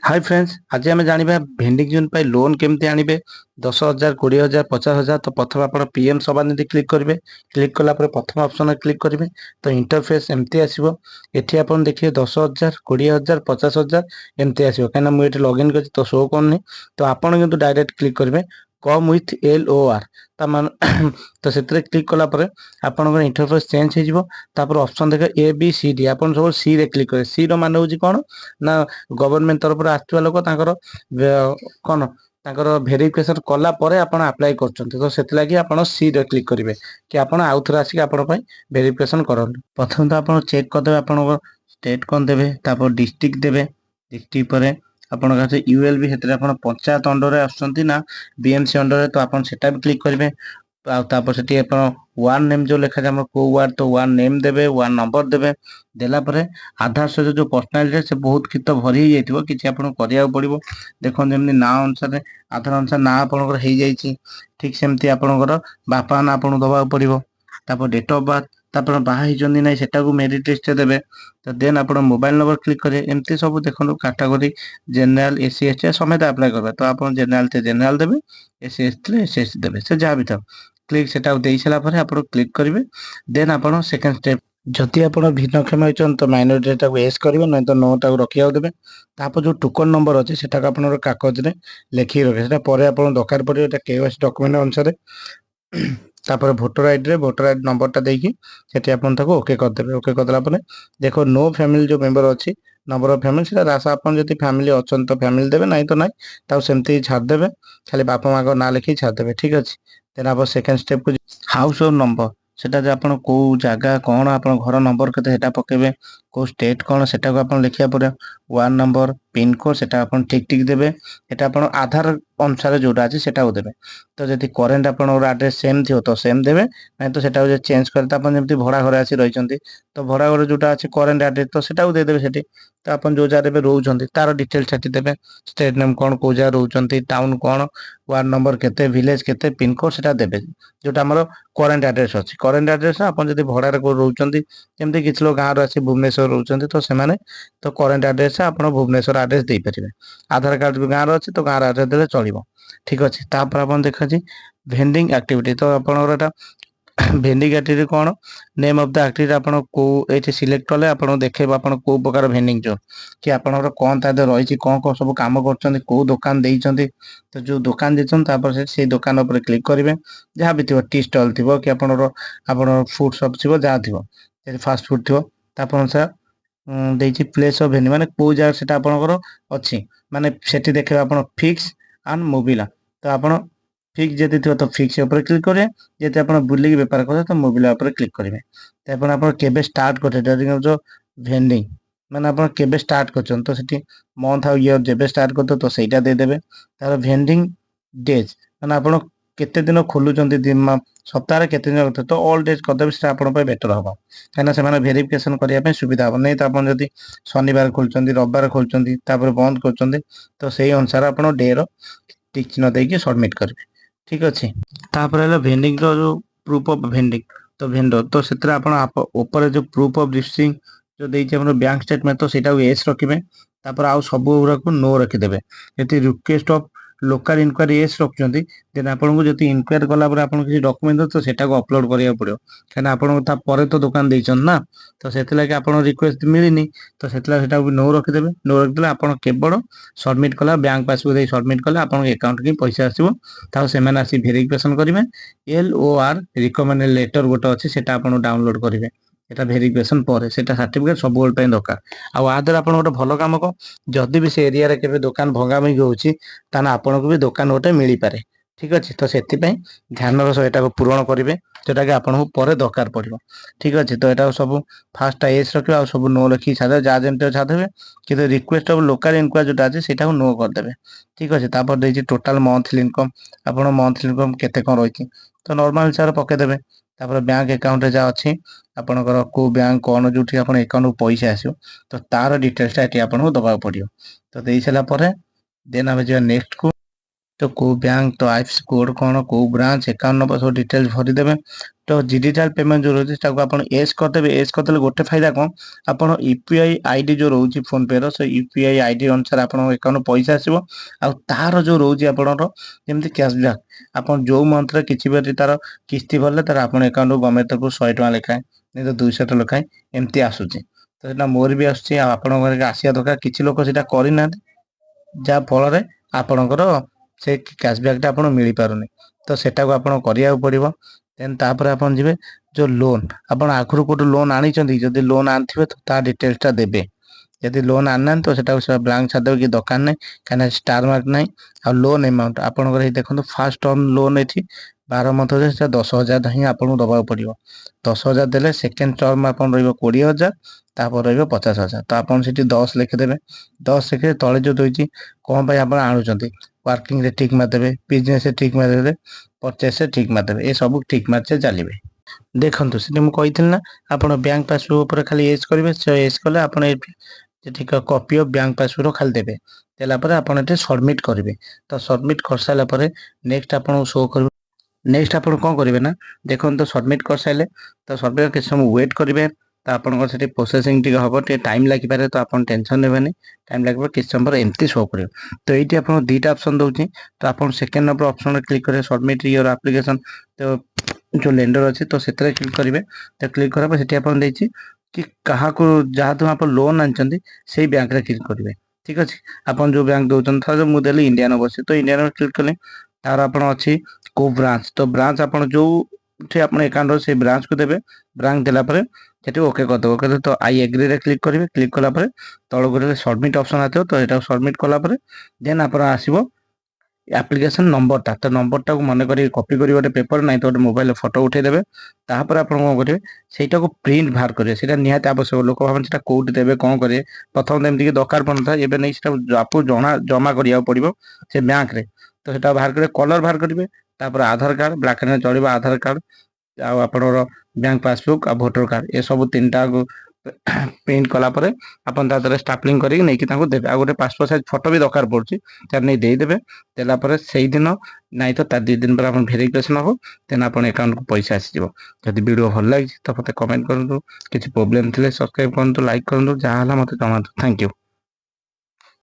Hi friends, आज आम जाना भेंडिंग जोन पर लोन केमती आनिबे 10,000 20,000 50,000। तो प्रथम आप पीएम सभानिधि क्लिक करेंगे। क्लिक कलापर प्रथम ऑप्शन क्लिक करेंगे तो इंटरफेस एमती आसो। ये आप देखिए 10,000 20,000 50,000 एमती आसो। कहीं मुझे लॉगिन कर तो शो करनी। तो आपड़ डायरेक्ट क्लिक करेंगे कम विथ LOR मान तो से क्लिक कलापर आपंकर इंटरफेस चेंज हो। ऑप्शन देखे ABCD आप सब सी रे क्लिक करेंगे। सी रो मान हूँ कौन ना गवर्नमेंट तरफ आसुवा लोक कौन भेरिफिकेशन कला परे आपण अप्लाई करछन्ते। तो सेति लागि आपण सी रे क्लिक करिवे कि आपण आउ थरा आसी आपण पई भेरिफिकेशन करन। प्रथम तो आपण चेक कर देबे आपण स्टेट कोन देबे तापर डिस्ट्रिक्ट देबे। डिस्ट्रिक्ट परे आपण का ULB हेतरे आपण पंचायत अंडर रे आछन्ती ना BMC अंडर रे। तो आपण सेटा भी क्लिक करिवे। तापर सेठी आपण वार्ड नेम जो लिखा जाय को वार्ड तो वार्ड नेम देबे वार्ड नंबर देबे। देला परे आधार सहित जो पर्सनालिटी से बहुत कित भरी हो जाइथिबो किछि आपण करिया पड़िबो। देखो जेमनि ना अनुसार आधार अनुसार ना आपनकर हो जाइछि ठीक सेमति आपनकर बापा ना आपन दबा पड़िबो। तापर डेट ऑफ बर्थ तापर बाहा हिजंदी नै सेटा को मेरिट लिस्ट देबे। तो देन आपण मोबाइल नंबर क्लिक करे एमती सब देखो कैटेगरी जनरल SC ST समेत अप्लाई करबे। तो आपण जनरल थे जनरल देबे SC ST थे SC देबे से जा भी था क्लिक सेटा देई सला परे आपण क्लिक करिवे। देन आपण सेकंड स्टेप जदि आप भिन्नक्षम होती तो माइनोरिटी एस करेंगे ना तो नो टाक रखा देवे। तापर जो टोकन नंबर अच्छे से कागज में लिखिक रखे आप दरकार पड़े KYC डॉक्यूमेंट अनुसार। तापर भोटर आईडी नंबर टा देकी सेठी आपन ताको ओके कर देबे। ओके कर देला परे देखो नो फैमिली जो मेंबर अछि नंबर ऑफ फैमिली सेटा रासा आपन जति फैमिली अछन तो फैमिली देबे नहीं तो नहीं ताऊ सेमती छाड़ देबे। खाली बापा मां को ना लिखि छाड़ देबे ठीक अछि। देन आप सेकंड स्टेप को हाउस होल्ड नंबर सेटा जे आपन को जगह कौन आपन घर नंबर केते सेटा पकेबे को स्टेट कौन सेटा को आपन लिखिया पड़े वार्ड नंबर पिन कोड सेटा आपन ठीक ठीक देबे। एटा आपन आधार अनुसार जोटा अछि सेटा को देबे। तो जदि करेंट आपन एड्रेस सेम थियो तो सेम देबे नहीं तो सेटा जे चेंज करते आपन जेमति भड़ा घर आसी रहिचंती तो भड़ा घर जोटा अछि करेंट एड्रेस तो सेटा को दे देबे। सेठी तो आपन जो जारे पे रहउचंती तार डिटेल सेठी देबे। स्टेट नेम कौन को जा रहउचंती टाउन कौन वार्ड नंबर केते विलेज केते पिन कोड सेटा देबे जोटा हमर करेंट एड्रेस अछि। करेंट एड्रेस आपन जदि भड़ा रे को रहउचंती जेमति किछ लोग गांव रे आसी भुवनेश्वर रहउचंती तो सेमाने तो करेंट एड्रेस आपन भुवनेश्वर एड्रेस दे परिबे। आधार कार्ड भी गांव रे अछि तो गांव रे एड्रेस देले चलिबो ठीक अछि। तापर आपन देखा जी भेंडिंग एक्टिविटी तो आपन एटा भेंडिंग एक्टिविटी कौन नेम ऑफ द एक्टिविटी आपन को एठी सिलेक्ट कले आपन देखेबो आपन को प्रकार भेंडिंग जो कि आपन कोन ता दे रहिछि कोन कोन सब काम करछन्ती को दुकान देइछन्ती। तो जो दुकान देछन तापर से दुकान ऊपर क्लिक करिवे जहाँ भी थिबो टी स्टॉल थिबो कि आपन फूड शॉप थिबो जहाँ थिबो फास्ट फूड थिबो तापर से देइछि प्लेस ऑफ भेन्यू माने को जगह सेटा आपनकर अछि माने सेठी देखेबो आपन फिक्स एंड मोबिला। तो आपन फिक्स जति थियो तो फिक्स ऊपर क्लिक करें जति आपन बुल्ली के व्यापार करे तो मोबिला ऊपर क्लिक करेंगे। तो आपन केबे स्टार्ट करते जो भेंडिंग माने आपन केबे स्टार्ट करछन तो सेठी मंथ और ईयर जेबे स्टार्ट करते तो सेटा दे देबे। तार भेंडिंग डेज माने आपन केते दिन खोलुचंती दिन सप्ताह रे केते दिन होते तो ऑल डेज कर देबे सेटा आपन पे बेटर हबो काना से माने वेरिफिकेशन करिया पे सुविधा हबो नै। तो आपन जदी शनिवार खोलचंती रविवार खोलचंती तापर बंद करचंती तो सेही अनुसार आपन डे रो टिक चिन्ह देके सबमिट करबे ठीक अछि। तापर हला भेंडिंग रो जो प्रूफ ऑफ भेंडिंग तो भेंडर तो सेतरा आपन ऊपर जो प्रूफ ऑफ लिस्टिंग जो देइछ हमर बैंक स्टेटमेंट तो सेटा एस रखिबे। तापर आउ सब गुरा को नो रखि देबे। एती रिक्वेस्ट ऑफ लोकल इंक्वायरी एस रखचंती देन आपन को जति इंक्वायरी कला पर आपन किसी डॉक्यूमेंट तो सेटा को अपलोड करिया पड़ियो काना आपन ता परे तो दुकान देइछन ना। तो सेतला कि आपन रिक्वेस्ट मिलिनी तो सेतला सेटा को नो रखि देबे। नो रखि देला आपन केवल सबमिट कला बैंक पासबुक दे सबमिट कला आपन अकाउंट की पैसा आसीबो। ताऊ सेमान आसी वेरिफिकेशन करिवे LOR रिकमेंडेड लेटर गोटे अछि सेटा आपन डाउनलोड करिवे। एटा वेरिफिकेशन परे सेटा सर्टिफिकेट सब गोल पय दरकार। आ आदर आपन गोटे भलो काम को जदि भी से एरिया रे केबे दुकान भंगा भंगी होउची ताना आपन को भी दुकान गोटे मिली पारे ठीक अछि। तो सेति पय ध्यान रो एटा को पूर्ण करिवे जेटा कि आपन को परे दरकार पड़िबो ठीक अछि। तो एटा सब फास्ट एस रखिबे आ सब नो रखि छादे जा जेमते छादेबे कि रिक्वेस्ट ऑफ लोकल इंक्वायरी जोटा अछि सेटा को नो कर देबे ठीक अछि। तापर देछि टोटल मंथली इनकम आपन मंथली इनकम केते कोन रहिछि तो नॉर्मल हिसाब पके देबे। तापर बैंक अकाउंट रे जा अछि आपनकर को बैंक कोन जोठी आपन अकाउंट को पैसा आसियो तो तार डिटेल्स टा एटी आपन को दबा पड़ियो। तो देइ छला परे देन आबे जे नेक्स्ट को तो को बैंक तो आईएफएससी कोड कौन को ब्रांच अकाउंट नंबर सब डिटेल्स भरीदेवे। तो डिजिटल पेमेंट जो रोचे आप एस करदेवे। एस करदे गोटे फायदा कौन आप यूपीआई आईडी जो रोचे फोन पे रो यूपीआई आईडी अनुसार आप अकाउंट पैसा आसो आ तार जो रोचे आपमती कैशबैक आप जो मंथरे कि तार किस्ती भरले तार आप अकाउंट गवर्नमेंट तरफ 100 टଙ୍କା लेखाएं नहीं तो 200 टଙ୍କା लेखाएं एमती आसूची। तो सेटा मोर भी आसूची आप आसिया दरकार किसी लोक से करना जहाँ फल आपणकर से कैशबैकटा आपको मिल पारुनी। तो सेटा को आपन करिया पड़िबो। देन तापर आपन जिवे जो लोन आपन आखरु कोट लोन आनी चंदी जदि लोन आनथिबे तो ता डिटेल्सटा देबे। यदि लोन आना तो सेटा ब्लैंक छाड़ कि दरकार नहीं कहीं स्टार मार्क नहीं। आ लोन अमाउंट आपंकर देखो फास्ट टर्म लोन ये 12 मंथ 10,000 ही आपको दबा पड़ो। 10,000 देले सेकेंड टर्म आप 20,000 तापर 50,000 तो आप 10 लिखिदेवे। 10 लिखे तले जो देती कौन आप आणुंट वर्किंग रे ठीक मारदेवे बिजनेस ठीक मारदेवे परचेस ठीक मारदेवे ये सब ठीक मार्चे चलिए। देखो से मुझे ना आप बैंक पासबुक खाली एज करेंगे एज कले आप ठीक कॉपी ऑफ बैंक पासबुक खाली देवे देलापर आप सबमिट करेंगे। तो सबमिट कर सारापर नेक्स्ट आप शो कर नेक्स्ट आप कौन करेंगे ना देखो तो सबमिट कर सारे तो सबमिट किसी समय वेट करेंगे। तो आपंकर से प्रोसेसिंग टी हम टाइम लगिपारे तो आप टेंशन ने टाइम लगे किसी समय एमती शो कर। तो ये आप दुईटा ऑप्शन दूसरी तो आप सेकेंड नंबर ऑप्शन क्लिक करेंगे सबमिट योर एप्लिकेशन। तो जो लेंडर अच्छे तो से क्लिक करेंगे। तो क्लिक करापर से कि क्या जहाँ तुम आप लोन आनी से बैंक रे क्लिक करेंगे। ठीक अच्छे आप जो बैंक दौरान था मुझे इंडियन ओवरसीज तो इंडियन क्लिक कले तार आप अच्छी को ब्रांच तो ब्रांच आप जो आप अकाउंट से ब्रांच को देवे। ब्रांच देलापर से ओके करदे ओके तो आई एग्री रे क्लिक करेंगे। क्लिक कलापर तल गोटे सबमिट ऑप्शन आते तो यहाँ सबमिट कलापर देन आप आसो एप्लिकेशन नंबरटा तो नंबरटा को मन कर कॉपी कर गोटे पेपर ना तो गोटे मोबाइल फोटो उठेदेवे। तापर आप कौन करेंगे सहीटा को प्रिंट बाहर करेंगे से निहत आवश्यक लोक भाई कौट देवे कौन करेंगे प्रथम तो एमती दरकार पड़ता है नहीं आपको जमा करा पड़ो से बैंक रे। तो सेटा बाहर करेंगे कलर बाहर करेंगे तापर आधार कार्ड ब्लैक एंड चलो आधार कार्ड आप बैंक पासबुक आ भोटर कार्ड ये सब 3टा प्रिंट कलापर आपन स्टापलिंग करके नहीं देवे। आ गोटे पासपोर्ट साइज फोटो भी दरकार पड़ुची तार नहीं देदेवे। देलापर से दिन नहीं तो तार 2 दिन पर आप भेरिफिकेशन हम देन आप अकाउंट को पैसा आसीज। जब वीडियो भल लगी तो मत कमेंट करूँ किसी प्रोब्लेम थे सब्सक्राइब करूँ लाइक करूँ जहाँ मत जमातु। Thank you.